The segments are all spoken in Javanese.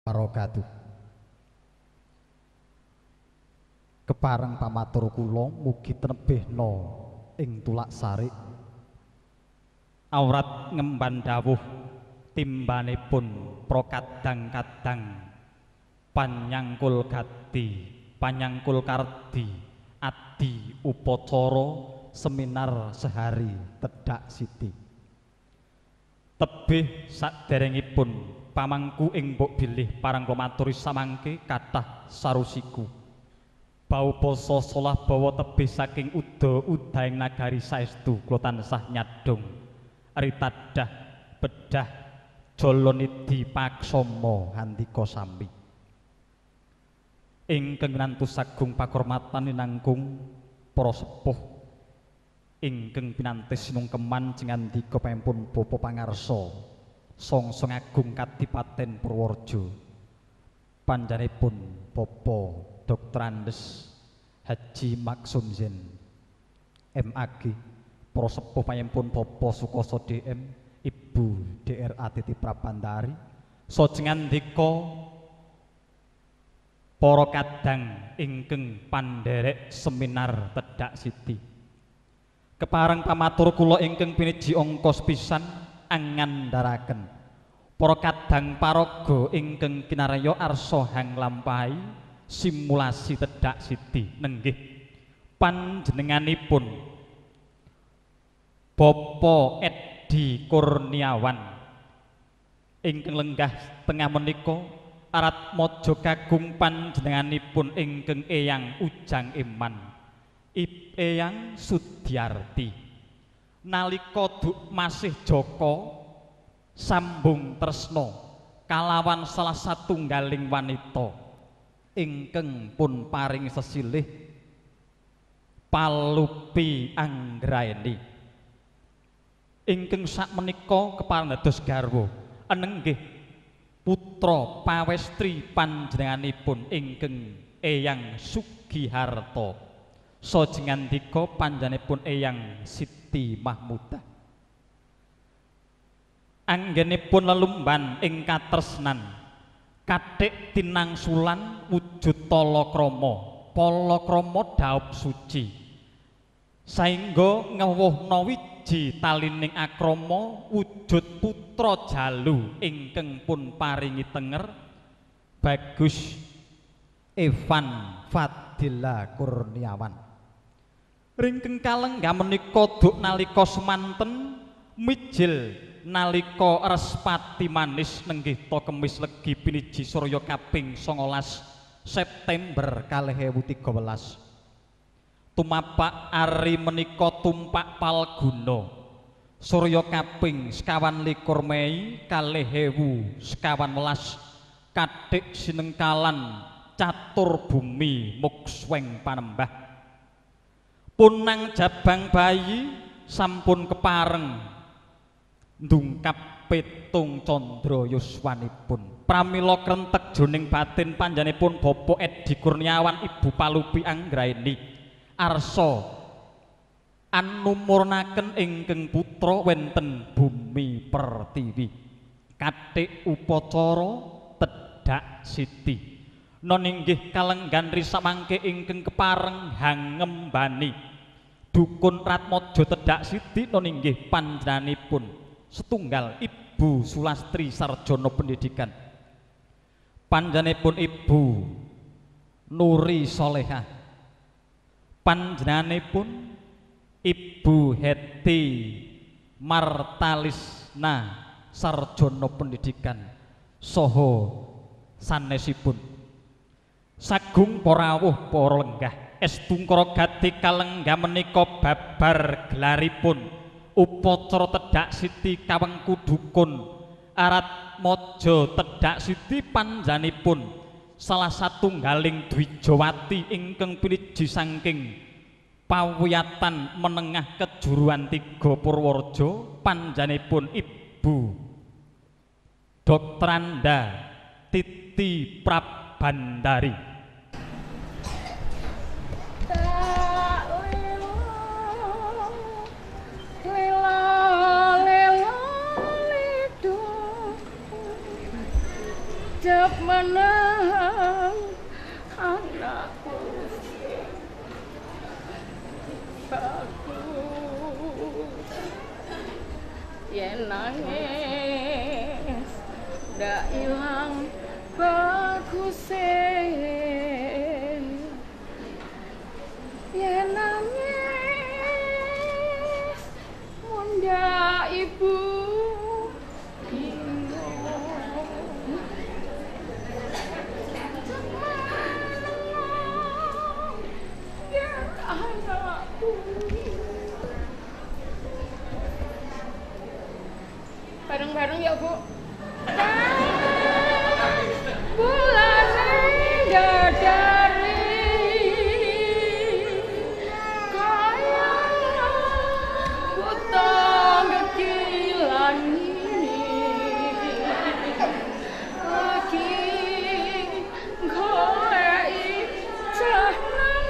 wabarakatuh. Kepareng pamatur kula mugi tenebihna ing tulak sari awrat ngemban dawuh timbanipun prokadang-kadang panyangkul gati panyangkul kardi adi upacara seminar sehari Tedak Siti. Tebih saderengipun pamangku ing mbok bilih parang kula maturi samangke kathah sarusiku bau basa solah bawa tebih saking uda-udaing nagari saestu kula tansah nyadong ritadah bedah jolonidi paksama handika sami ingkang nantus sagung pakurmatan ninangkung para sepuh ingkang pinantis sinungkeman jengandika pempun bapa pangarsa Songsong Agung Kadipaten Purworejo panjenenganipun Bapak Dr. Andes Haji Maksumzen MAG para sepuh panyempun Bapak Sukoso DM Ibu DRA Titi Prabandari sajengandika para kadang ingkang pandherek seminar Tedak Siti. Kepareng pamatur kula ingkang piniji angka sepisan angandharaken para kadang paraga ingkang kinarya arsa hang lampahi simulasi Tedak Siti nenggih panjenenganipun Bapak Edi Kurniawan ingkang lenggah tengah menika arat maja kagung panjenenganipun ingkang Eyang Ujang Iman Eyang Sudiarti nalika duk masih Joko sambung tresna kalawan salah satunggaling wanita ingkang pun paring sesilih Palupi Anggraeni ingkang sakmenika kepareng dados garwa enenggih putra pawestri panjenenganipun ingkang Eyang Sugiharto sajengandika panjenenganipun Eyang Siti Mahmudah anggenipun lelumban ing katresnan kathik tinangsulan wujud palakrama dhaup suci saengga ngewuhna wiji talining akrama wujud putra jalu ingkang pun paringi tenger Bagus Evan Fadila Kurniawan ringkeng kalenggah menika duk nalika semanten mijil nalika Respati manis nenggih to Kemis Legi piniji Surya kaping 19 September 2013 tumapak ari menika tumpak Palguna Surya kaping 21 Mei 2011 kathik sinengkalan catur bumi muksweng panembah punang jabang bayi sampun kepareng ndungkap petung condro yuswanipun pramila krentek jroning batin panjenenganipun Bapak Edi Kurniawan Ibu Palupi Anggraeni arsa anumurnaken ingkang putra wenten Bumi Pertiwi kathik upacara Tedak Siti noninggih kalenggan risamangke ingkang kepareng hangembani dukun Ratmaja Tedak Siti noninggih panjenenganipun setunggal Ibu Sulastri Sarjana Pendidikan panjenenganipun Ibu Nuri Solehah panjenenganipun Ibu Heti Martalisna Sarjana Pendidikan saha sanesipun sagung para rawuh para lenggah estungkara gati kalenggah menika babar gelaripun upacara Tedak Siti kawengku dukun arat maja Tedak Siti panjenenganipun salah satunggaling Dwijawati ingkang piniji saking pawiyatan menengah kejuruan 3 Purworejo panjenenganipun Ibu Dr. Anda Titi Prabandari Jab menang anakku bagus yen nangis ndak ilang baguse yen nangis munda ibu bareng-bareng ya Bu. Bulan dadari kaya utang kekilan ini lagi goleki cah nangis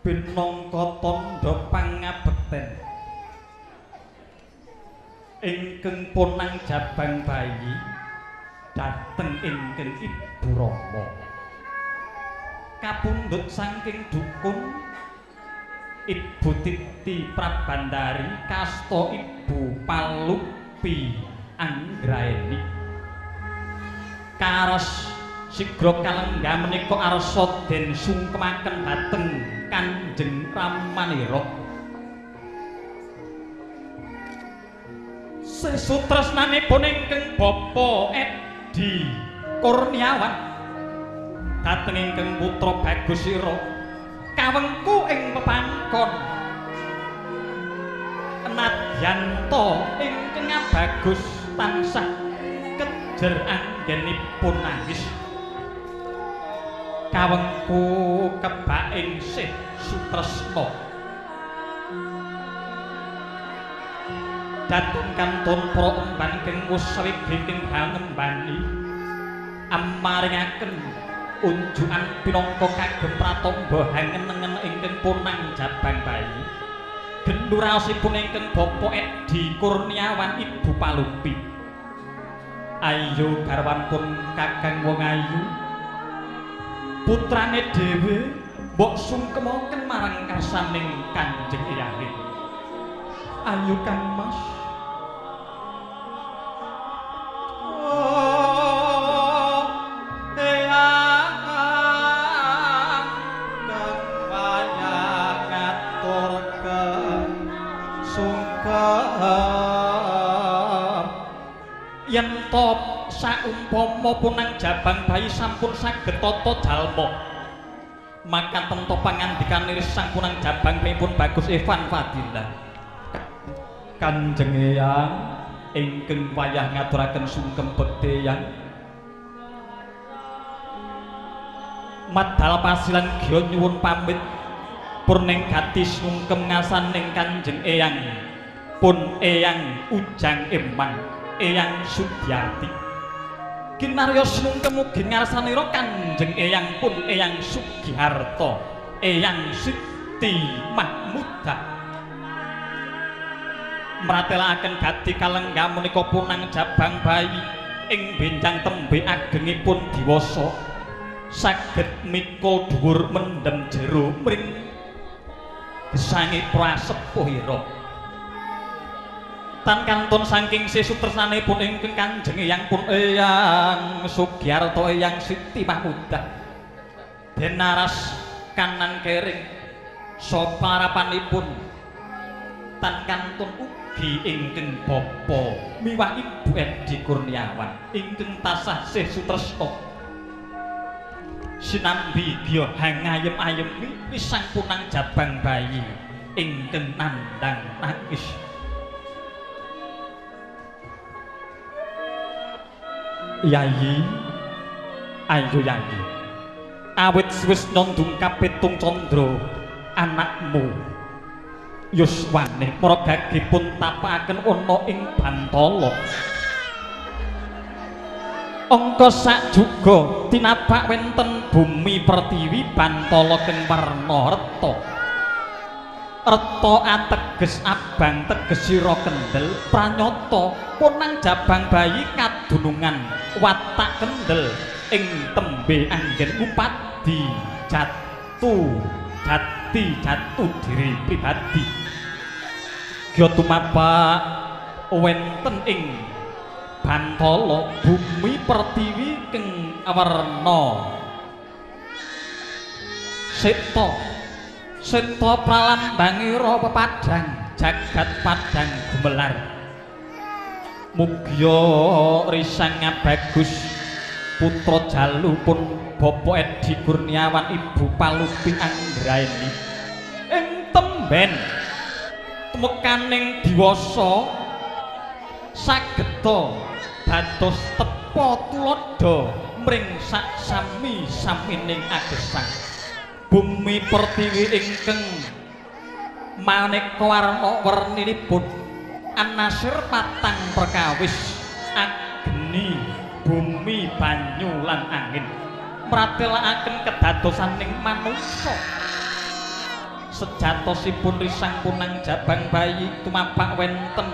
binangka tandha pangabekten ingkang punang jabang bayi dhateng ingkang Ibu Rama kapundhut saking dukun Ibu Titi Prabandari kasta Ibu Palupi Anggraeni karos sigra kalengga menika arsa den sungkemaken dhateng Kanjeng Ramanira sesutresnanipun ingkang Bapa Edi Kurniawan dhateng ingkang putra Bagusira kawengku ing pepangkon Nadyanto ingkang bagus tansah kejer anggenipun nangis kawengku kebak ing sih sutresna dhateng kantun para emban keng musribing ngembani amaringaken unjukan pinangka kagem pratamba hangen-engen ingkang punang jabang bayi genduraosipun ingkang Bapak Edi Kurniawan Ibu Palupi ayo garwanipun Kakang Wong Ayu putrane dhewe mbok sungkemaken marang karsaning Kanjeng Eyang ayo Kang Mas yen to saumpama punang jabang bayi sampun saged tata dalma makaten to pangandikan iris sang punang jabang bayi pun bagus Evan Fadilah Kanjeng Eyang ingkang wayah ngaturaken sungkem bekti Eyang madal pasilan giya nyuwun pamit purning gati sungkem ngasaning Kanjeng Eyang pun Eyang Ujang Emang Eyang Sudyarti kinarya sungkem mugi ngarsanira Kanjeng Eyang pun Eyang Sugiharto Eyang Siti Mahmudah mratelaken gati kalengga menika punang jabang bayi ing benjang tembe agengipun diwasa saged mika dhuwur mendem jero mring gesangi prasepuhira tan kantun saking sesutresnanipun ingkang Kanjeng Eyang pun Eyang Sugiarto Eyang Siti Mahmudah den naras kanan kering saparapanipun tan kantun Mugi ingkang Bapa miwah Ibu Edi Kurniawan ingkang tansah sih sutresna sinambi giya hangayem-ayemi pisang punang jabang bayi ingkang nandang nangis. Yayi, ayo Yayi, awit wis nyondung kapitung candra anakmu yuswane margagipun tapakaken ana ing Bantala. Angka sak juga tinabak wenten bumi pertiwi Bantala keng warna reta. Reta ateges abang tegesira kendel pranyata punang jabang bayi kadunungan watak kendel ing tembe anggen upadi jatu diri pribadi gya tumapak wenten ing Bantala bumi pertiwi keng warna seta pralambangira pepadang jagat padang gumelar. Mugya risang bagus putra jalupun Bapak Edi Kurniawan Ibu Palupi Anggraeni ing temben temekaning diwasa sageta dados tepa tuladha mring sak sami-samining agesang bumi pertiwi ingkang maneka warna werninipun anasir patang perkawis agni bumi banyu lan angin mratélakaken kedadosaning manungsa sejatosipun risang punang jabang bayi tumapak wenten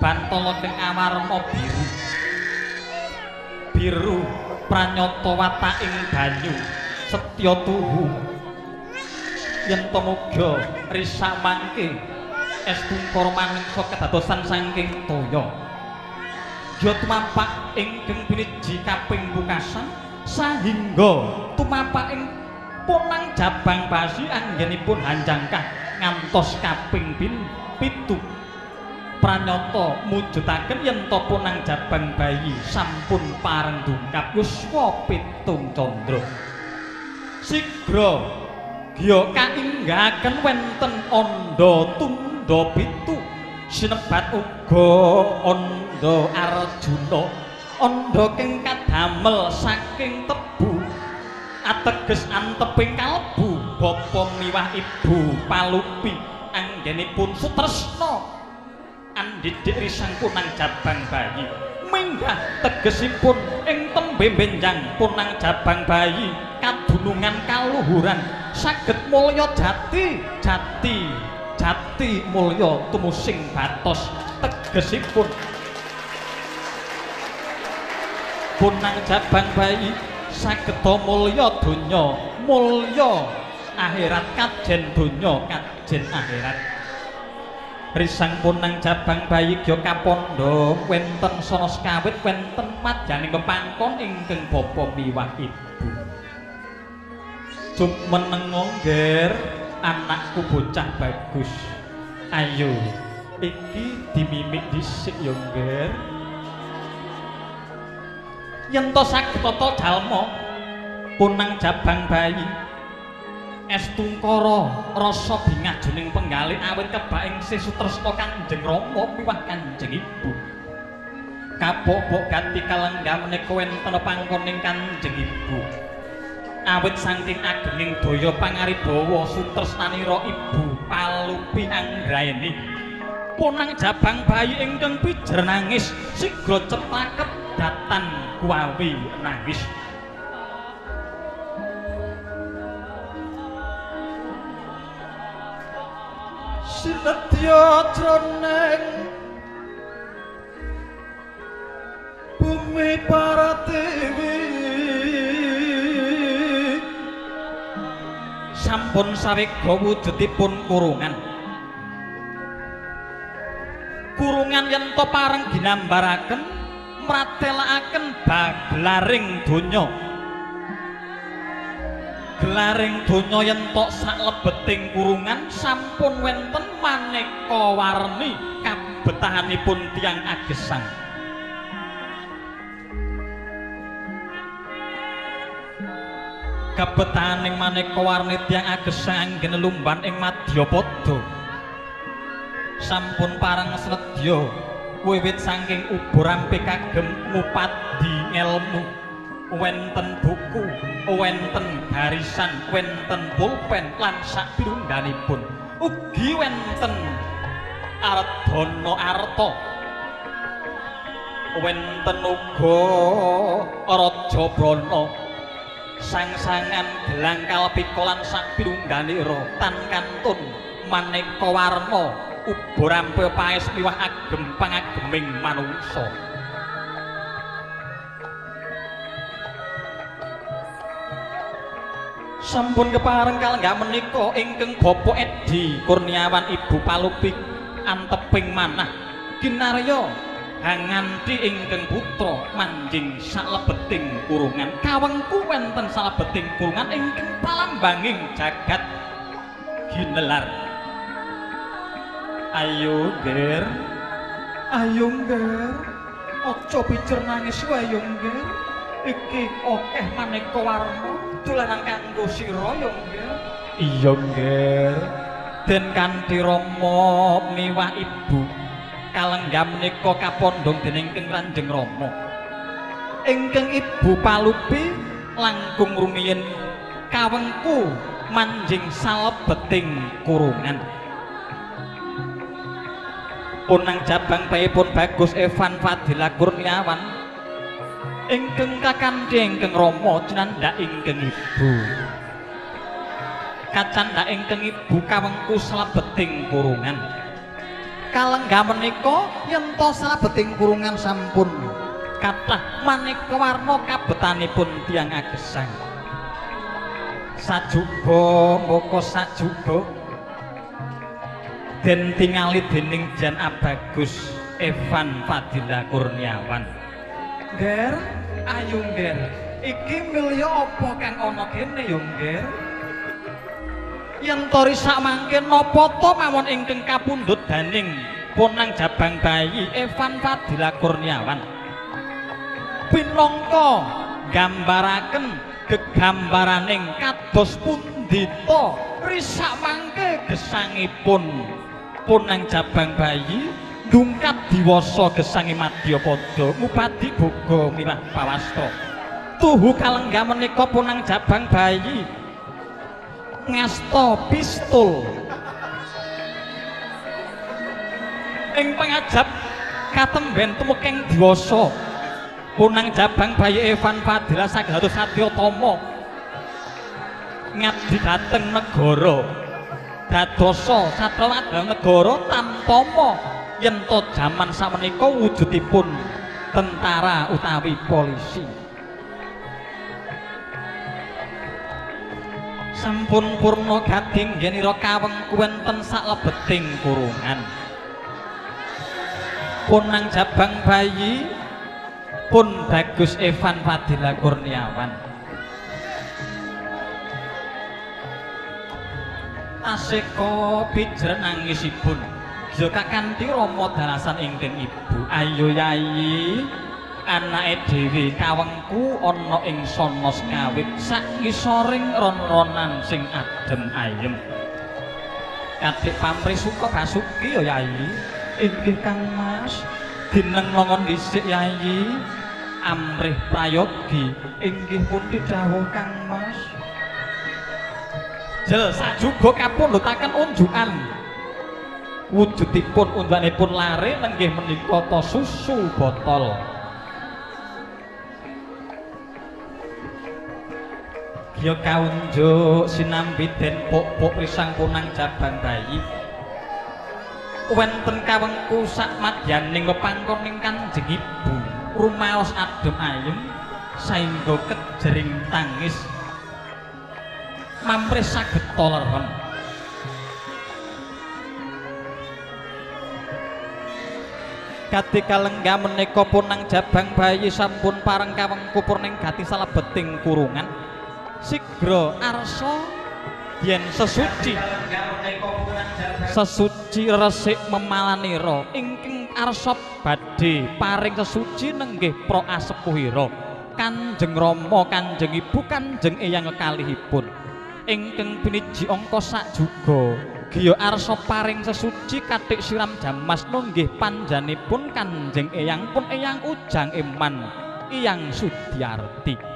Bantala ing awarna biru pranyata wataking banyu setya tuhu yen to muga risak mangke estungkara manungsa kedadosan saking toya ya tumapak ingkang piniji kaping pungkasan sahingga tumapak ing punang jabang basi anggenipun hanjangkah ngantos kaping 7 pranyata mujudaken yen to punang jabang bayi sampun pareng dungkap yuswa pitung candra sigra giya kainggahaken wenten anda tunda 7 sinebat uga anda Arjuna anda keng kadamel saking tebu ateges anteping kalbu bapa miwah Ibu Palupi anggenipun sutresna andidik risang punang jabang bayi minggah tegesipun ing tembe benjang punang jabang bayi kadunungan kaluhuran saged mulya jati mulya tumusing batos tegesipun punang jabang bayi sageta mulya donya mulya akhirat kajen donya kajen akhirat risang punang jabang bayi gya kapandha wenten sana sekawit wenten madyaning pepangkon ingkang bapa miwah Ibu jumeneng ngger anakku bocah bagus ayo iki dimimik dhisik ya ngger yen to saged tata dalma punang jabang bayi estungkara rasa bingah juning penggalih awit kebak ing sesutresna Kanjeng Rama miwah Kanjeng Ibu kapok ganti kalenggah menika wenten pangkoning Kanjeng Ibu awit saking agenging daya pangaribawa sutresnanira Ibu Palupi Anggraeni punang jabang bayi ingkang pijer nangis sigra cetakep datan kuawi nangis sinetya jroning bumi Paratiwi sampun sawega wujudipun kurungan yen to pareng ginambaraken mratélakaken baglaring donya gelaring donya yen tok saklebeting kurungan sampun wenten maneka warni kabetahanipun tiyang agesang. Kabetahaning maneka warni tiyang agesang anggen lumban ing Madyapada sampun parang sledya wiwit saking ubur ampe kagem ngupadi ilmu wenten buku wenten garisan wenten pulpen lan sapirungganipun ugi wenten ardana arta wenten uga raja brana sangsangan gelang kalpika lan sapirungganira tan kantun maneka warna ubur ampe paes miwah agem pangageming manungsa. Sampun kepareng kalenggah menika ingkang Bapak Edi Kurniawan Ibu Palupi anteping manah kinarya hanganti ingkang putra manjing salebeting kurungan kawengku wenten salebeting kurungan ingkang palambanging jagat ginelar. Ayo Ger, ayo Ger, aja pijer nangis wae yo Ger. Iki akeh maneka warna dolanan kanggo sira yo Ger. Iya Ger. Den kanthi Rama miwah Ibu kalenggah menika kapondhong dening Kang Ranjeng Rama. Ingkang Ibu Palupi langkung rumiyin kawengku manjing salebeting kurungan. Punang jabang baipun Bagus Evan Fadila Kurniawan ingkang kakanthi ingkang Rama cinandhak ingkang Ibu kacandhak ingkang Ibu kawengku salebeting kurungan kalenggah menika yen to salebeting kurungan sampun kathah maneka warna kabetanipun tiyang agesang sajuga moko sajuga den tingali dening Jan Abagus Evan Fadila Kurniawan. Ger, ayo Ger. Iki milya apa kang ana kene yo Ger? Yen to risak mangke napa to mawon ingkang kapundhut daning punang jabang bayi Evan Fadila Kurniawan. Pinangka gambaraken gegambaraning kados pundhita risak mangke gesangipun punang jabang bayi ndungkat diwasa gesangi Madyapada ngupadi boga milah pawasta tuhu kalenggah menika punang jabang bayi ngasta pistul ing pangajab katemben tumekeng diwasa punang jabang bayi Evan Fadila saged Satyatama ngabdi dhateng negara dadosa satrawatang negara tamtama yen to jaman samenika wujudipun tentara utawi polisi. Sampun purna gading yenira kawengku wenten saklebeting kurungan. Punang jabang bayi pun Bagus Evan Fadila Kurniawan. Aseka pijer nangisipun ya kakanthi Rama dalasan ingkang Ibu. Ayo Yayi anake dhewe kawengku ana ing sana kawit sak ngisoring ron-ronan sing adem ayem. Kadhik pamrih suka basuki ya Yayi. Inggih Kang Mas dineng longon dhisik Yayi. Amrih prayogi inggih pundi dawuh Kang Mas? Jel sajuga kapundhutaken unjukan wujudipun unjukanipun lare nenggih menika ta susu botol. Ya kaunjuk sinambi den pok-pok risang punang jabang bayi wenten kawengku sak madyaning pepangkoning Kanjeng Ibu rumaos adem ayem saengga kejering tangis mamrih saged toleran. Kadhe kalenggah menika punang jabang bayi sampun pareng kawengku purning gati salebeting kurungan sigra arsa yen sesuci resik memalanira ingkang arsa badhe paring sesuci nenggih pra asepuhira Kanjeng Rama Kanjeng Ibu Kanjeng Eyang kekalihipun ingkang piniji angka sak juga giya arsa paring sesuci kathik siram jamas nunggih panjanipun Kanjeng Eyang pun Eyang Ujang Eman Eyang Sudiarti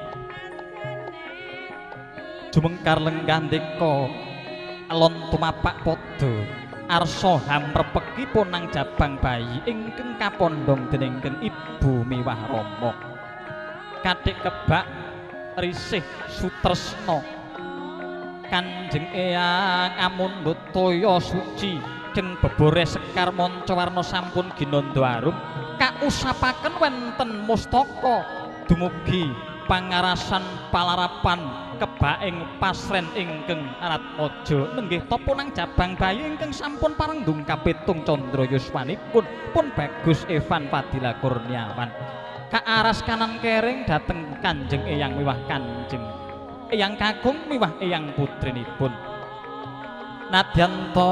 jumengkar lenggah ndika alon tumapak padha arsa hamrepeki punang jabang bayi ingkang kapondhong dening Ibu miwah Rama kathik kebak risih sutresna Kanjeng Eyang amundhut toya suci keng bebore sekar manca warna sampun ginanda arum kausapaken wonten mustaka dumugi pangarasan palarapan kebaing pasren ingkang Ratmaja nenggih topunang jabang bayi ingkang sampun pareng ndungkap pitung candra yuswanipun pun Bagus Evan Fadila Kurniawan kaaras kanan kering dhateng Kanjeng Eyang miwah Kanjeng Eyang kakung miwah Eyang putrinipun nadyan to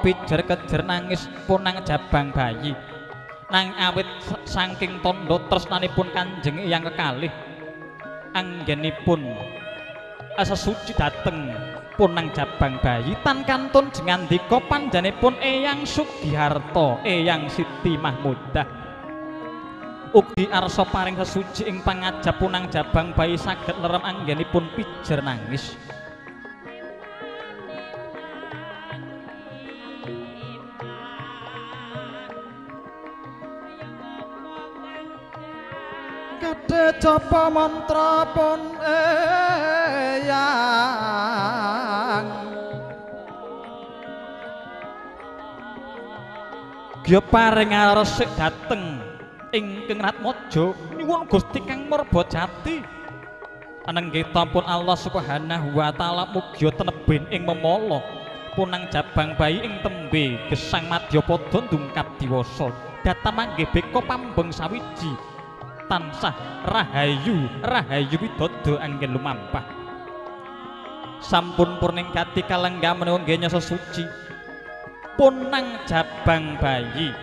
pijer-kejer nangis punang jabang bayi nang awit saking tandha tresnanipun Kanjeng Eyang kekalih anggenipun sesuci dhateng punang jabang bayi tan kantun jengandika panjenenganipun Eyang Sugiharto Eyang Siti Mahmudah ugi arsa paring sesuci ing pangajap punang jabang bayi saged lerem anggenipun pijer nangis kadhe japa mantra pun Eyang giya paring resik dhateng ingkang Ratmaja nyuwun Gusti Kang Murbajati anenggih tampun Allah Subhanahu wa taala mugi teneben ing memala punang jabang bayi ing tembe gesang Madyapada ndungkap diwasa dhateng manggih beka pambeng sawiji tansah rahayu widodo anggen lumampah sampun purning gati kalenggah menawa nggih sesuci punang jabang bayi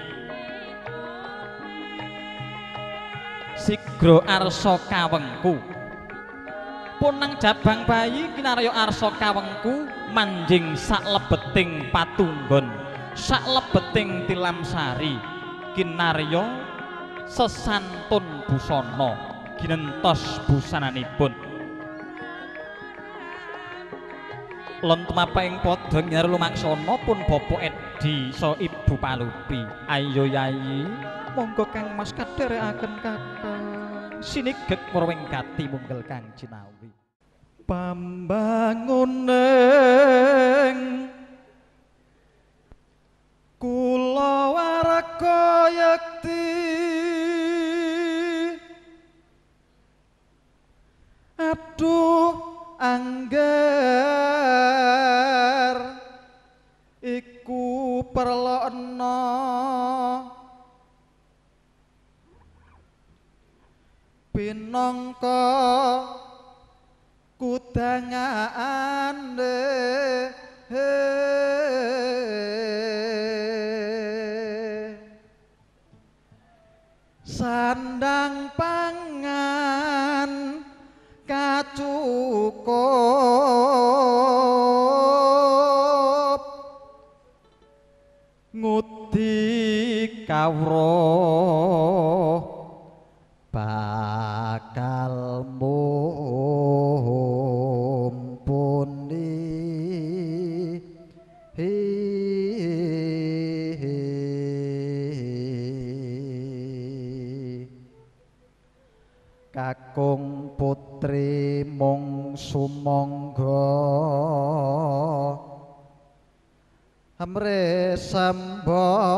sigra arsa kawengku punang jabang bayi kinarya arsa kawengku manjing saklebeting patunggon saklebeting tilam sari kinarya sesantun busana ginentos busananipun lan tumapaing padha nyar lumaksana pun Bapak Edi so Ibu Palupi ayo yayi monggo Kang Mas kadherekaken kakang sinigek murwing gati munggel Kang Jinawi pambanguning kula warga yekti aduh angger iku perlokna pinangka kudangane sandang pangan kacukup ngudi kawruh bakal mumpuni kakung putri mung sumangga amre sambada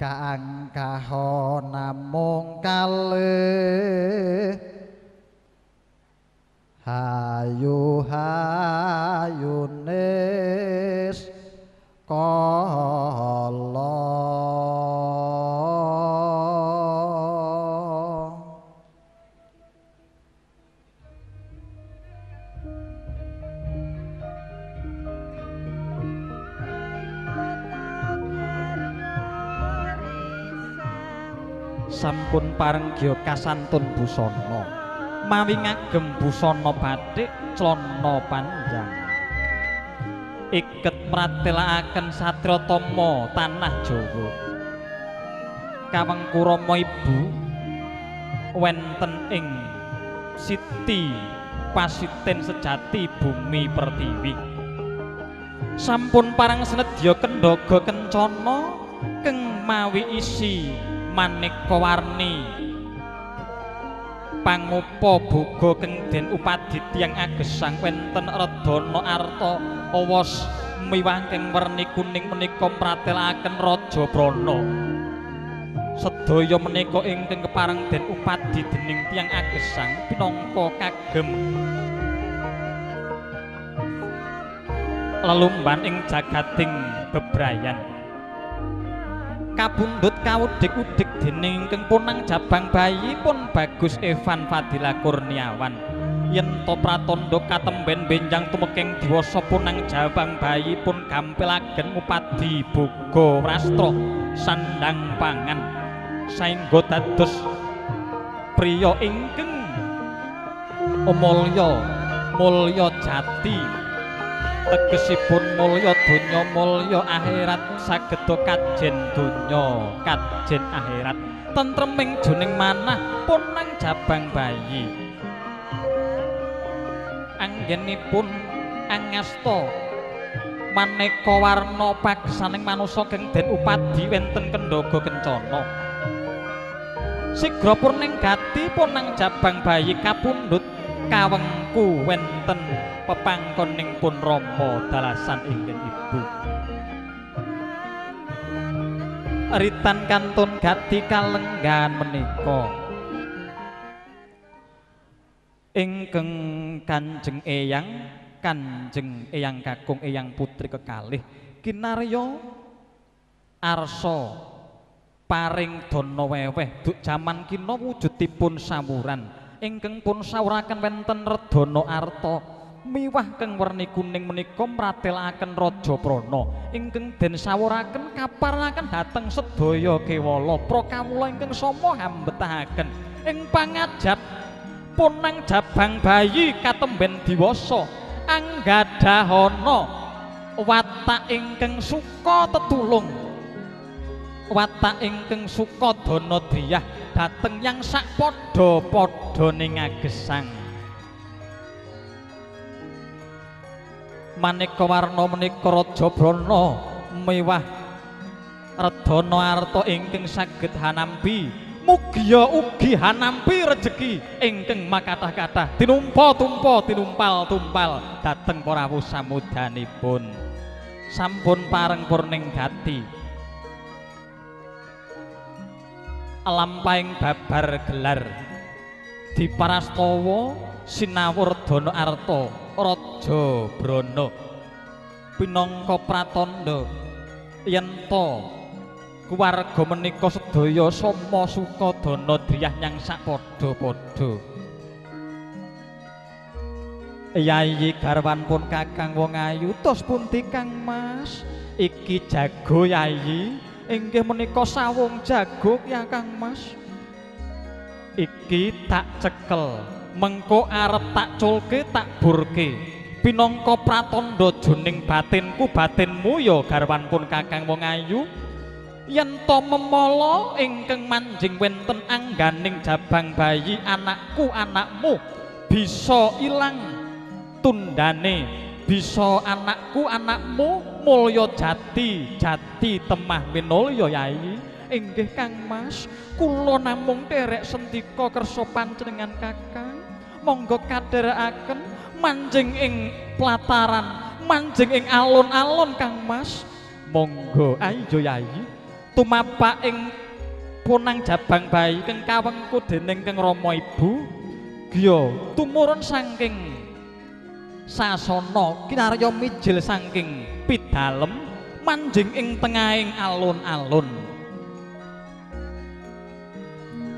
kaangkaha namung kalih hayu-hayunis kala sampun parenggya kasantun busana mawi ngagem busana bathik clana panjang iket mratelaken satriya tama tanah Jawa kawengku Rama Ibu wenten ing Siti Pasiten sejati bumi pertiwi sampun parang senedya kendhaga kencana keng mawi isi maneka warni pangupa boga keng den upadi tiyang agesang wenten Redana Arta awas miwah keng werni kuning menika mratelaken Raja Brana sedaya menika ingkang kepareng den upadi dening tiyang agesang pinangka kagem lelumban ing jagating bebrayan kapundhut kawudik-udik dening ingkang punang jabang bayi pun Bagus Evan Fadila Kurniawan yen to pratandha katemben benjang tumeking diwasa punang jabang bayi pun gampilaken upadi boga wastra sandang pangan saengga dados priya ingkang mulya jati tegesipun mulya donya mulya akhirat sageda kajen donya kajen akhirat tentreming juning manah punang jabang bayi anggenipun angasta maneka warna pagesaning manusa keng den upadi wenten kendhaga kencana sigra purning gati punang jabang bayi kapundhut kawengku wenten pepangkoningpun Rama dalasan inggih Ibu ritan kantun gati kalenggan menika ingkang Kanjeng Eyang Kakung Eyang Putri kekalih kinarya arsa paring dana weweh duk jaman kina wujudipun sawuran ingkang pun sawuraken wenten Redana Arta miwah keng werni kuning menika mratelaken Raja Prana ingkang den sawuraken kaparanaken dhateng sedaya kewala prakawula ingkang sama hambetahaken ing pangajap punang jabang bayi katemben diwasa anggadhahana watak ingkang suka tetulung watak ingkang suka dana driyah dhateng yang sak padha-padhaning agesang maneka warna menika Raja Brana miwah Redana Arta ingkang saged hanampi mugia ugi hanampi rejeki ingkang makathah-kathah tinumpa-tumpa tinumpal-tumpal dhateng para samudanipun sampun pareng purning gati lampahing babar gelar diparastawa sinawur Redana Arta Raja Brana pinangka pratandha yen to keluarga menika sedaya sama suka dana driyah nyang sak padha-padha Yayi garwanipun Kakang Wong Ayu tos pundi Kang Mas iki jago Yayi inggih menika sawung jago ya Kang Mas iki tak cekel mengko arep tak culke tak burke pinangka pratandha juning batinku batinmu ya garwanipun Kakang Wong Ayu yen to memala ingkang manjing wenten angganing jabang bayi anakku anakmu bisa ilang tundane bisa anakku anakmu mulya jati jati temah minulya Yayi inggih Kang Mas kula namung derek sendika kersa panjenengan Kakang monggo kadherekaken manjing ing plataran manjing ing alun-alun Kang Mas monggo ayo Yayi tumapak ing punang jabang bayi keng kawengku dening Kang Rama Ibu giya tumurun saking sasana kinarya mijil saking pidalem manjing ing tengahing alun-alun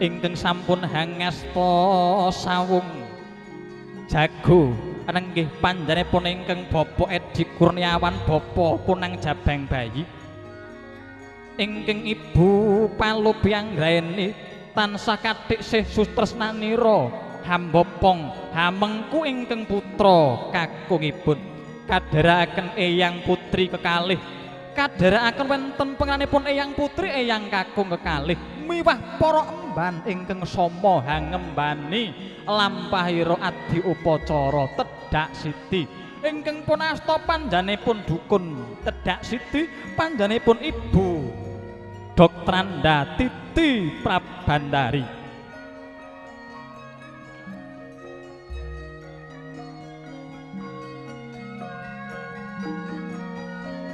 ingkang sampun hangasta sawung jago nenggih panjenenganipun ingkang Bapak Edi Kurniawan bapa punang jabang bayi ingkang Ibu Palubyanggreni tansah kathik sih sutresnanira hamba pong hamengku ingkang putra kakungipun kadherekaken eyang putri kekalih kadherekaken wonten penganipun eyang putri eyang kakung kekalih miwah para emban ingkang sama hangembani lampahira adi upacara Tedhak Siti ingkang pun asta panjenenganipun dukun Tedhak Siti panjenenganipun Ibu Doktranda Titi Prabandari.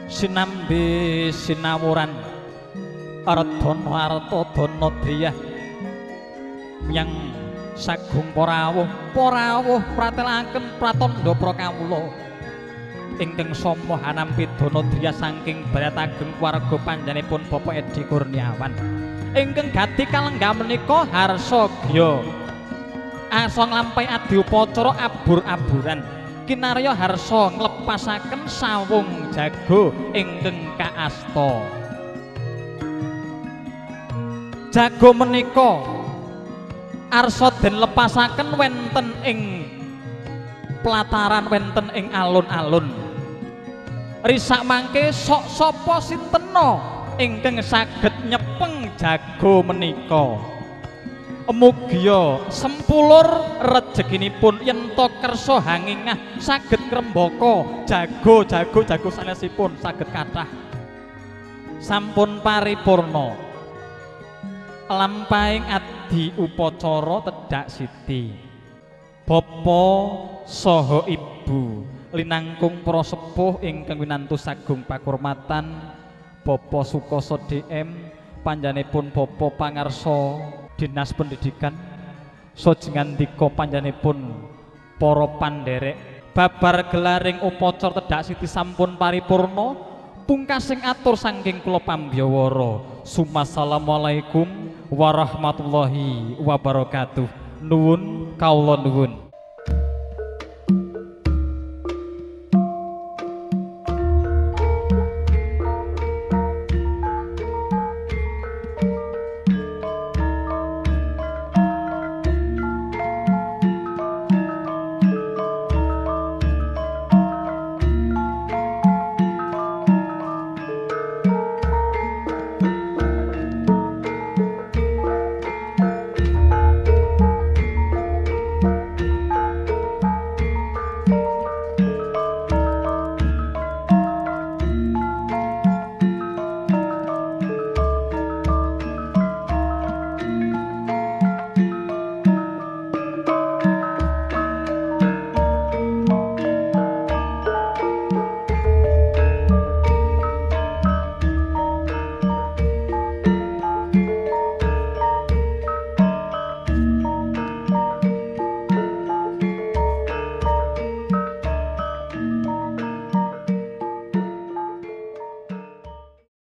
Sinambi sinawuran Ardana Arta Dana Driyah yang sagung parawuh pratelaken pratandha prakawula ingkang sama hanampi Dana Driyah saking Barat Ageng warga panjenenganipun Bapak Edi Kurniawan ingkang gati kalenggah menika harsa gya asa nglampahi adi upacara abur-aburan kinarya harsa nglepasaken sawung jago ingkang kaasta jago menika arsa den lepasaken wenten ing pelataran wenten ing alun-alun risak mangke sok sapa sintena ingkang saged nyepeng jago menika mugia sempulur rejekinipun yen to kersa hangingah saged ngrembaka jago sanesipun saged kathah sampun paripurna lampahing adi upacara Tedhak Siti bapa saha ibu linangkung para sepuh ingkang winantu sagung pakurmatan Bapak Sukoso DM panjenenganipun Bapak pangarsa Dinas Pendidikan sojengandika panjenenganipun para pandherek babar gelaring upacara Tedhak Siti sampun paripurna pungkasing atur saking kula pambyawara Assalamualaikum warahmatullahi wabarakatuh nuwun kawula nuwun.